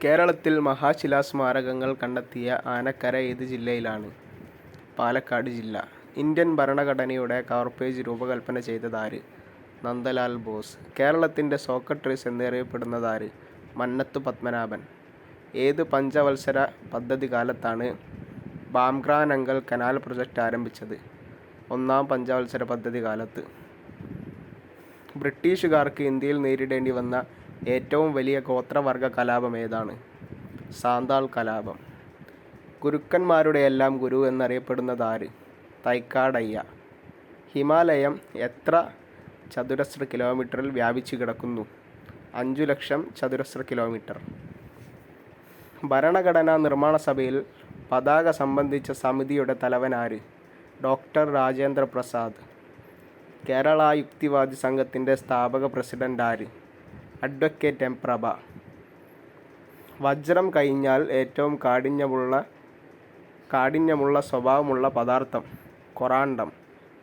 കേരളത്തിൽ മഹാശിലാസ്മാരകങ്ങൾ കണ്ടെത്തിയ ആനക്കര ഏത് ജില്ലയിലാണ്? പാലക്കാട് ജില്ല. ഇന്ത്യൻ ഭരണഘടനയുടെ കവർ പേജ് രൂപകൽപ്പന ചെയ്തതാര്? നന്ദലാൽ ബോസ്. കേരളത്തിൻ്റെ സോക്രട്ടീസ് എന്നറിയപ്പെടുന്നതാര്? മന്നത്തു പത്മനാഭൻ. ഏത് പഞ്ചവത്സര പദ്ധതി കാലത്താണ് ബാംഗ്ര-നങ്കൽ കനാൽ പ്രൊജക്റ്റ് ആരംഭിച്ചത്? ഒന്നാം പഞ്ചവത്സര പദ്ധതി കാലത്ത്. ബ്രിട്ടീഷുകാർക്ക് ഇന്ത്യയിൽ നേരിടേണ്ടി വന്ന ഏറ്റവും വലിയ ഗോത്രവർഗ കലാപം ഏതാണ്? സാന്താൾ കലാപം. ഗുരുക്കന്മാരുടെയെല്ലാം ഗുരു എന്നറിയപ്പെടുന്നതാര്? തൈക്കാടയ്യ. ഹിമാലയം എത്ര ചതുരശ്ര കിലോമീറ്ററിൽ വ്യാപിച്ചു കിടക്കുന്നു? 5,00,000 ചതുരശ്ര കിലോമീറ്റർ. ഭരണഘടനാ നിർമ്മാണ സഭയിൽ പതാക സംബന്ധിച്ച സമിതിയുടെ തലവനാര്? ഡോക്ടർ രാജേന്ദ്ര പ്രസാദ്. കേരള യുക്തിവാദി സംഘത്തിൻ്റെ സ്ഥാപക പ്രസിഡന്റ് ആര്? അഡ്വക്കേറ്റ് എം പ്രഭ. വജ്രം കഴിഞ്ഞാൽ ഏറ്റവും കാഠിന്യമുള്ള സ്വഭാവമുള്ള പദാർത്ഥം? കൊറാണ്ടം.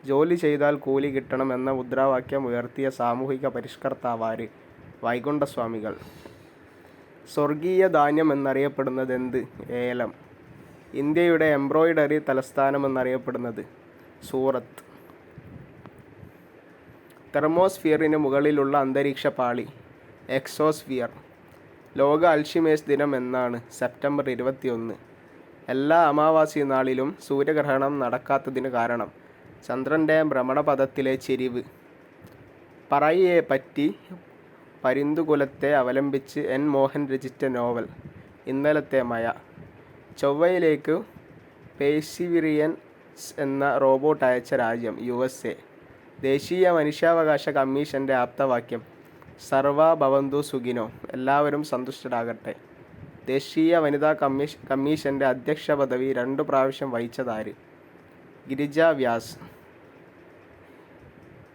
ജോലി ചെയ്താൽ കൂലി കിട്ടണം എന്ന മുദ്രാവാക്യം ഉയർത്തിയ സാമൂഹിക പരിഷ്കർത്താവാര്? വൈകുണ്ഠസ്വാമികൾ. സ്വർഗീയ ധാന്യം എന്നറിയപ്പെടുന്നത് എന്ത്? ഏലം. ഇന്ത്യയുടെ എംബ്രോയിഡറി തലസ്ഥാനം എന്നറിയപ്പെടുന്നത്? സൂറത്ത്. തെർമോസ്ഫിയറിന് മുകളിലുള്ള അന്തരീക്ഷ പാളി? എക്സോസ്ഫിയർ. ലോക അൽഷിമേഴ്സ് ദിനം എന്നാണ്? സെപ്റ്റംബർ 21. എല്ലാ അമാവാസി നാളിലും സൂര്യഗ്രഹണം നടക്കാത്തതിന് കാരണം? ചന്ദ്രൻ്റെ ഭ്രമണപഥത്തിലെ ചെരിവ്. പറയിയെ പറ്റി പരിന്തുകുലത്തെ അവലംബിച്ച് എൻ മോഹൻ രചിച്ച നോവൽ? ഇന്നലത്തെ മഴ. ചൊവ്വയിലേക്ക് പേഴ്സിവിയറൻസ് എന്ന റോബോട്ട് അയച്ച രാജ്യം? USA. ദേശീയ മനുഷ്യാവകാശ കമ്മീഷൻ്റെ ആപ്തവാക്യം? സർവ ഭവന്തു സുഖിനോ, എല്ലാവരും സന്തുഷ്ടരാകട്ടെ. ദേശീയ വനിതാ കമ്മീഷൻ്റെ അധ്യക്ഷ പദവി 2 പ്രാവശ്യം വഹിച്ചതാര്? ഗിരിജ വ്യാസ്.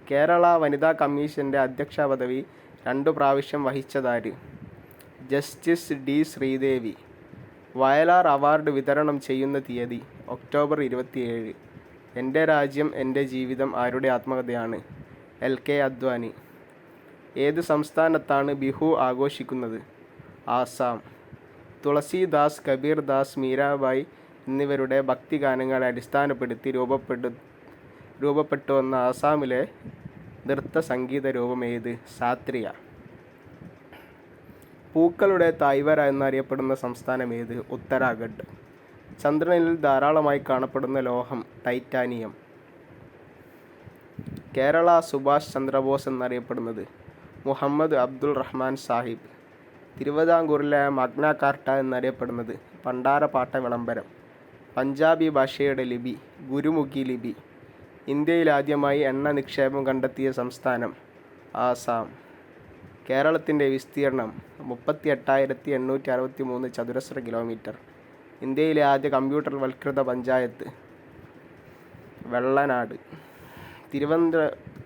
കേരള വനിതാ കമ്മീഷൻ്റെ അധ്യക്ഷ പദവി 2 പ്രാവശ്യം വഹിച്ചതാര്? Justice D. Sreedevi. Vayalar award വിതരണം ചെയ്യുന്ന തീയതി? ഒക്ടോബർ 27. എൻ്റെ രാജ്യം എൻ്റെ ജീവിതം ആരുടെ ആത്മകഥയാണ്? LK അദ്വാനി. ഏത് സംസ്ഥാനത്താണ് ബിഹു ആഘോഷിക്കുന്നത്? ആസാം. തുളസീദാസ്, കബീർ ദാസ്, മീരാബായി എന്നിവരുടെ ഭക്തിഗാനങ്ങളെ അടിസ്ഥാനപ്പെടുത്തി രൂപപ്പെട്ടു വന്ന ആസാമിലെ നൃത്ത സംഗീത രൂപം ഏത്? സാത്രിയ. പൂക്കളുടെ തായ്വര എന്നറിയപ്പെടുന്ന സംസ്ഥാനം ഏത്? ഉത്തരാഖണ്ഡ്. ചന്ദ്രനിൽ ധാരാളമായി കാണപ്പെടുന്ന ലോഹം? ടൈറ്റാനിയം. കേരള സുഭാഷ് ചന്ദ്രബോസ് എന്നറിയപ്പെടുന്നത്? മുഹമ്മദ് അബ്ദുൾ റഹ്മാൻ സാഹിബ്. തിരുവിതാംകൂറിലെ മഗ്ന കാർട്ട എന്നറിയപ്പെടുന്നത്? പണ്ടാരപ്പാട്ട വിളംബരം. പഞ്ചാബി ഭാഷയുടെ ലിപി? ഗുരുമുഖി ലിപി. ഇന്ത്യയിൽ ആദ്യമായി എണ്ണ നിക്ഷേപം കണ്ടെത്തിയ സംസ്ഥാനം? ആസാം. കേരളത്തിൻ്റെ വിസ്തീർണം? 38,863 ചതുരശ്ര കിലോമീറ്റർ. ഇന്ത്യയിലെ ആദ്യ കമ്പ്യൂട്ടർവൽകൃത പഞ്ചായത്ത്? വെള്ളനാട്.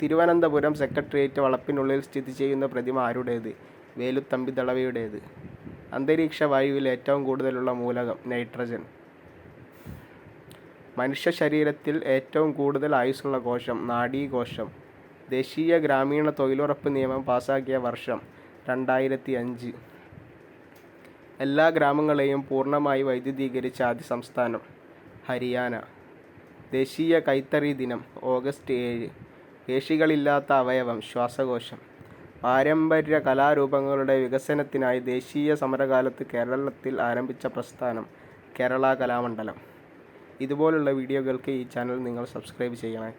തിരുവനന്തപുരം സെക്രട്ടേറിയറ്റ് വളപ്പിനുള്ളിൽ സ്ഥിതി ചെയ്യുന്ന പ്രതിമ ആരുടേത്? വേലുത്തമ്പി ദളവയുടേത്. അന്തരീക്ഷ വായുവിൽ ഏറ്റവും കൂടുതലുള്ള മൂലകം? നൈട്രജൻ. മനുഷ്യ ശരീരത്തിൽ ഏറ്റവും കൂടുതൽ ആയുസ്സുള്ള കോശം? നാഡീകോശം. ദേശീയ ഗ്രാമീണ തൊഴിലുറപ്പ് നിയമം പാസാക്കിയ വർഷം? 2005. എല്ലാ ഗ്രാമങ്ങളെയും പൂർണ്ണമായി വൈദ്യുതീകരിച്ച ആദ്യ സംസ്ഥാനം? ഹരിയാന. ദേശീയ കൈത്തറി ദിനം? ഓഗസ്റ്റ് 7. പേശികളില്ലാത്ത അവയവം? ശ്വാസകോശം. പാരമ്പര്യ കലാരൂപങ്ങളുടെ വികസനത്തിനായി ദേശീയ സമരകാലത്ത് കേരളത്തിൽ ആരംഭിച്ച പ്രസ്ഥാനം? കേരള കലാമണ്ഡലം. ഇതുപോലുള്ള വീഡിയോകൾക്ക് ഈ ചാനൽ നിങ്ങൾ സബ്സ്ക്രൈബ് ചെയ്യണേ.